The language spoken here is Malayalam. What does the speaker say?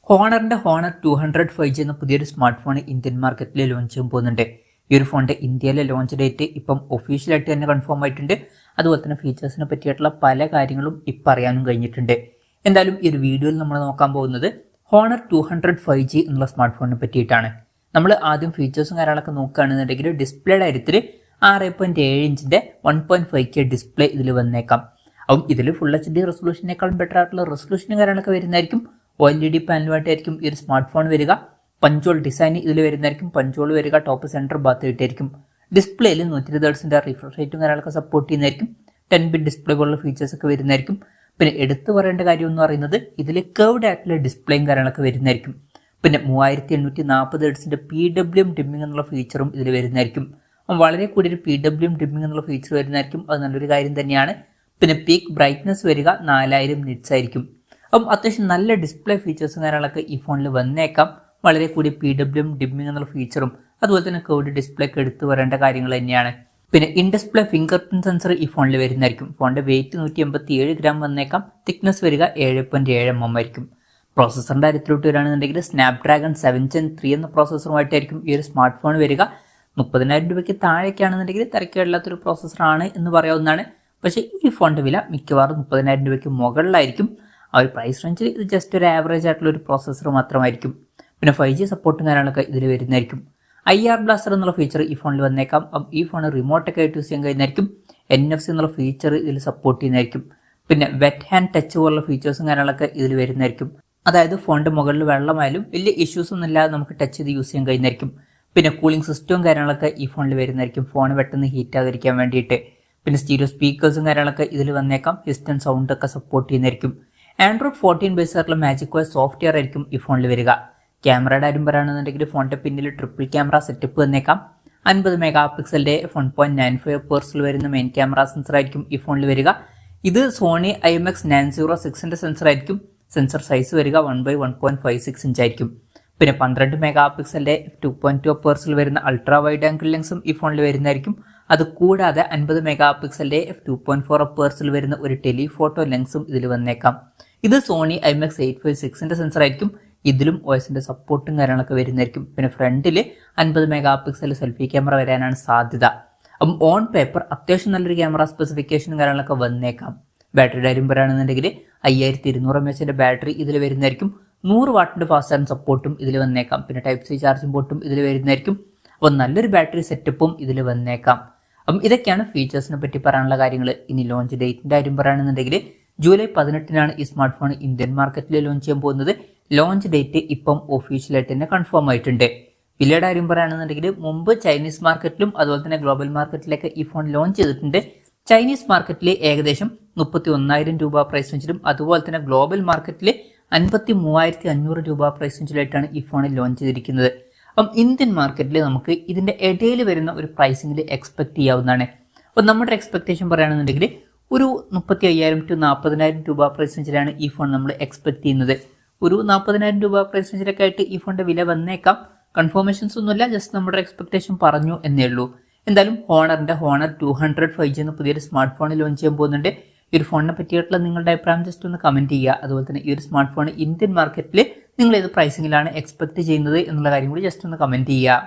ഹോണറിന്റെ ഹോണർ 200 5G എന്ന പുതിയൊരു സ്മാർട്ട് ഫോൺ ഇന്ത്യൻ മാർക്കറ്റിൽ ലോഞ്ച് ചെയ്യാൻ പോകുന്നുണ്ട്. ഈ ഒരു ഫോണിന്റെ ഇന്ത്യയിലെ ലോഞ്ച് ഡേറ്റ് ഇപ്പം ഒഫീഷ്യലായിട്ട് തന്നെ കൺഫേം ആയിട്ടുണ്ട്. അതുപോലെ തന്നെ ഫീച്ചേഴ്സിനെ പറ്റിയിട്ടുള്ള പല കാര്യങ്ങളും ഇപ്പം അറിയാനും കഴിഞ്ഞിട്ടുണ്ട്. എന്തായാലും ഈ ഒരു വീഡിയോയിൽ നമ്മൾ നോക്കാൻ പോകുന്നത് ഹോണർ 200 5G എന്നുള്ള സ്മാർട്ട് ഫോണിനെ പറ്റിയിട്ടാണ്. നമ്മൾ ആദ്യം ഫീച്ചേഴ്സും കാര്യങ്ങളൊക്കെ നോക്കുകയാണെന്നുണ്ടെങ്കിൽ ഡിസ്പ്ലേയുടെ കാര്യത്തിൽ 6.7 ഇഞ്ചിന്റെ 1.5K ഡിസ്പ്ലേ ഇതിൽ വന്നേക്കാം. അപ്പം ഇതിൽ ഫുൾ HD റെസൊല്യൂഷനേക്കാളും ബെറ്റർ ആയിട്ടുള്ള റെസൊല്യൂഷനും കാര്യങ്ങളൊക്കെ വരുന്നതായിരിക്കും. OLED പാനലുമായിട്ടായിരിക്കും ഈ ഒരു സ്മാർട്ട് ഫോൺ വരിക. പഞ്ചോൾ ഡിസൈൻ ഇതിൽ വരുന്നതായിരിക്കും. പഞ്ചോൾ വരിക, ടോപ്പ് സെൻറ്റർ ഭാഗത്ത് ആയിട്ടായിരിക്കും. ഡിസ്പ്ലേയിൽ 120 Hz റിഫ്രഷ് റേറ്റും കാര്യങ്ങളൊക്കെ സപ്പോർട്ട് ചെയ്യുന്നതായിരിക്കും. 10 ബിറ്റ് ഡിസ്പ്ലേ പോലുള്ള ഫീച്ചേഴ്സ് ഒക്കെ വരുന്നതായിരിക്കും. പിന്നെ എടുത്തു പറയേണ്ട കാര്യം എന്ന് പറയുന്നത് ഇതിൽ കർവ്ഡ് ആയിട്ടുള്ള ഡിസ്പ്ലേയും കാര്യങ്ങളൊക്കെ വരുന്നതായിരിക്കും. പിന്നെ 3840 Hz PWM ഡിമ്മിംഗ് എന്നുള്ള ഫീച്ചറും ഇതിൽ വരുന്നതായിരിക്കും. വളരെ കൂടിയൊരു PWM ഡിമ്മിംഗ് എന്നുള്ള ഫീച്ചർ വരുന്നതായിരിക്കും. അത് നല്ലൊരു കാര്യം തന്നെയാണ്. പിന്നെ പീക്ക് ബ്രൈറ്റ്നസ് വരിക 4000 നിറ്റ്സ് ആയിരിക്കും. അപ്പം അത്യാവശ്യം നല്ല ഡിസ്പ്ലേ ഫീച്ചേഴ്സും കാര്യങ്ങളൊക്കെ ഈ ഫോണിൽ വന്നേക്കാം. വളരെ കൂടി PWM ഡിമ്മിംഗ് എന്നുള്ള ഫീച്ചറും അതുപോലെ തന്നെ കർവ്ഡ് ഡിസ്പ്ലേ ഒക്കെ എടുത്തു വരേണ്ട കാര്യങ്ങൾ തന്നെയാണ്. പിന്നെ in display finger print sensor ഈ ഫോണിൽ വരുന്നതായിരിക്കും. ഫോണിന്റെ വെയിറ്റ് 187 ഗ്രാം വന്നേക്കാം. തിക്നെസ് വരിക 7.7 mm ആയിരിക്കും. പ്രോസസ്സറിന്റെ കാര്യത്തിലോട്ട് വരികയാണെന്നുണ്ടെങ്കിൽ സ്നാപ്ഡ്രാഗൺ 7 Gen 3 എന്ന പ്രോസസ്സറുമായിട്ടായിരിക്കും ഈ ഒരു സ്മാർട്ട് ഫോൺ വരിക. 30,000 രൂപയ്ക്ക് താഴേക്കാണെന്നുണ്ടെങ്കിൽ തിരക്കേടില്ലാത്തൊരു പ്രോസസ്സറാണ് എന്ന് പറയാവുന്നതാണ്. പക്ഷേ ഈ ഫോണിന്റെ വില മിക്കവാറും 30,000 രൂപയ്ക്ക് മുകളിലായിരിക്കും. ആ ഒരു പ്രൈസ് റേഞ്ചിൽ ഇത് ജസ്റ്റ് ഒരു ആവറേജ് ആയിട്ടുള്ള ഒരു പ്രോസസ്സർ മാത്രമായിരിക്കും. പിന്നെ 5G സപ്പോർട്ടും കാര്യങ്ങളൊക്കെ ഇതിൽ വരുന്നതായിരിക്കും. IR ബ്ലാസ്റ്റർ എന്നുള്ള ഫീച്ചർ ഈ ഫോണിൽ വന്നേക്കാം. അപ്പം ഈ ഫോൺ റിമോട്ടൊക്കെ ആയിട്ട് യൂസ് ചെയ്യാൻ കഴിയുന്നതായിരിക്കും. NFC എന്നുള്ള ഫീച്ചർ ഇതിൽ സപ്പോർട്ട് ചെയ്യുന്നതായിരിക്കും. പിന്നെ വെറ്റ് ഹാൻഡ് ടച്ച് പോലുള്ള ഫീച്ചേഴ്സും കാര്യങ്ങളൊക്കെ ഇതിൽ വരുന്നതായിരിക്കും. അതായത് ഫോണിന്റെ മുകളിൽ വെള്ളമായാലും വലിയ ഇഷ്യൂസ് ഒന്നും ഇല്ലാതെ നമുക്ക് ടച്ച് ചെയ്ത് യൂസ് ചെയ്യാൻ കഴിയുന്നതായിരിക്കും. പിന്നെ കൂളിംഗ് സിസ്റ്റവും കാര്യങ്ങളൊക്കെ ഈ ഫോണിൽ വരുന്നതായിരിക്കും. ഫോൺ പെട്ടെന്ന് ഹീറ്റ് ആകാതിരിക്കാൻ വേണ്ടിയിട്ട്. പിന്നെ സ്റ്റീരിയോ സ്പീക്കേഴ്സും കാര്യങ്ങളൊക്കെ ഇതിൽ വന്നേക്കാം. ഹിസ്റ്റൻ സൗണ്ട് ഒക്കെ സപ്പോർട്ട് ചെയ്യുന്നതായിരിക്കും. Android 14 ബേസ് ആയിട്ടുള്ള മാജിക് OS സോഫ്റ്റ്വെയർ ആയിരിക്കും ഈ ഫോണിൽ വരിക. ക്യാമറയുടെ കാര്യം പറയുകയാണെന്നുണ്ടെങ്കിൽ ഫോണിന്റെ പിന്നിൽ ട്രിപ്പിൾ ക്യാമറ സെറ്റപ്പ് വന്നേക്കാം. 50 മെഗാ പിക്സലിന്റെ 1.95 പേഴ്സിൽ വരുന്ന മെയിൻ ക്യാമറ സെൻസർ ആയിരിക്കും ഈ ഫോണിൽ വരിക. ഇത് സോണി IMX906ന്റെ സെൻസർ ആയിരിക്കും. സെൻസർ സൈസ് വരിക 1/1.56 ഇഞ്ച് ആയിരിക്കും. പിന്നെ 12 മെഗാ പിക്സലിന്റെ 2.2 പേഴ്സിൽ വരുന്ന അൾട്രാ വൈഡ് ആംഗിൾ ലെൻസും ഈ ഫോണിൽ വരുന്നതായിരിക്കും. അത് കൂടാതെ 50 മെഗാ പിക്സലിന്റെ 2.4 പേഴ്സിൽ വരുന്ന ഒരു ടെലിഫോട്ടോ ലെൻസും ഇതിൽ വന്നേക്കാം. ഇത് സോണി IMX856ന്റെ സെൻസർ ആയിരിക്കും. ഇതിലും OSന്റെ സപ്പോർട്ടും കാര്യങ്ങളൊക്കെ വരുന്നതായിരിക്കും. പിന്നെ ഫ്രണ്ടിൽ 50 മെഗാ പിക്സൽ സെൽഫി ക്യാമറ വരാനാണ് സാധ്യത. അപ്പം ഓൺ പേപ്പർ അത്യാവശ്യം നല്ലൊരു ക്യാമറ സ്പെസിഫിക്കേഷനും കാര്യങ്ങളൊക്കെ വന്നേക്കാം. ബാറ്ററിയുടെ കാര്യം പറയുകയാണെന്നുണ്ടെങ്കിൽ 5200 mAhന്റെ ബാറ്ററി ഇതിൽ വരുന്നതായിരിക്കും. 100 വാട്ടിന്റെ ഫാസ്റ്റ് ചാർജിംഗ് സപ്പോർട്ടും ഇതിൽ വന്നേക്കാം. പിന്നെ ടൈപ്പ് C ചാർജിംഗ് പോർട്ടും ഇതിൽ വരുന്നതായിരിക്കും. അപ്പോൾ നല്ലൊരു ബാറ്ററി സെറ്റപ്പും ഇതിൽ വന്നേക്കാം. അപ്പം ഇതൊക്കെയാണ് ഫീച്ചേഴ്സിനെ പറ്റി പറയാനുള്ള കാര്യങ്ങൾ. ഇനി ലോഞ്ച് ഡേറ്റിന്റെ കാര്യം പറയുകയാണെന്നുണ്ടെങ്കിൽ ജൂലൈ 18 ഈ സ്മാർട്ട് ഫോൺ ഇന്ത്യൻ മാർക്കറ്റിൽ ലോഞ്ച് ചെയ്യാൻ പോകുന്നത്. ലോഞ്ച് ഡേറ്റ് ഇപ്പം ഒഫീഷ്യലായിട്ട് തന്നെ കൺഫേം ആയിട്ടുണ്ട്. വിലയുടെ കാര്യം പറയുകയാണെന്നുണ്ടെങ്കിൽ മുമ്പ് ചൈനീസ് മാർക്കറ്റിലും അതുപോലെ തന്നെ ഗ്ലോബൽ മാർക്കറ്റിലേക്ക് ഈ ഫോൺ ലോഞ്ച് ചെയ്തിട്ടുണ്ട്. ചൈനീസ് മാർക്കറ്റിൽ ഏകദേശം 31,000 രൂപ പ്രൈസ് റേഞ്ചിലും അതുപോലെ തന്നെ ഗ്ലോബൽ മാർക്കറ്റിൽ 53,500 രൂപ പ്രൈസ് റേഞ്ചിലായിട്ടാണ് ഈ ഫോൺ ലോഞ്ച് ചെയ്തിരിക്കുന്നത്. അപ്പം ഇന്ത്യൻ മാർക്കറ്റിൽ നമുക്ക് ഇതിന്റെ ഇടയിൽ വരുന്ന ഒരു പ്രൈസിംഗിൽ എക്സ്പെക്ട് ചെയ്യാവുന്നതാണ്. അപ്പം നമ്മുടെ എക്സ്പെക്ടേഷൻ പറയുകയാണെന്നുണ്ടെങ്കിൽ ഒരു 35,000 to 40,000 രൂപ പ്രൈസ് റേഞ്ചിലാണ് ഈ ഫോൺ നമ്മൾ എക്സ്പെക്ട് ചെയ്യുന്നത്. ഒരു 40,000 രൂപ പ്രൈസ് റേഞ്ചിലൊക്കെ ആയിട്ട് ഈ ഫോണിന്റെ വില വന്നേക്കാം. കൺഫർമേഷൻസ് ഒന്നുമില്ല, ജസ്റ്റ് നമ്മുടെ എക്സ്പെക്ടേഷൻ പറഞ്ഞു എന്നേ ഉള്ളൂ. എന്തായാലും ഹോണറിന്റെ ഹോണർ 200 5G എന്ന പുതിയൊരു സ്മാർട്ട് ഫോൺ ലോഞ്ച് ചെയ്യാൻ പോകുന്നുണ്ട്. ഈ ഒരു ഫോണിനെ പറ്റിയിട്ടുള്ള നിങ്ങളുടെ അഭിപ്രായം ജസ്റ്റ് ഒന്ന് കമന്റ് ചെയ്യുക. അതുപോലെ തന്നെ ഈ ഒരു സ്മാർട്ട് ഫോൺ ഇന്ത്യൻ മാർക്കറ്റിൽ നിങ്ങൾ ഏത് പ്രൈസിംഗിലാണ് എക്സ്പെക്ട് ചെയ്യുന്നത് എന്നുള്ള കാര്യം കൂടി ജസ്റ്റ് ഒന്ന് കമന്റ് ചെയ്യുക.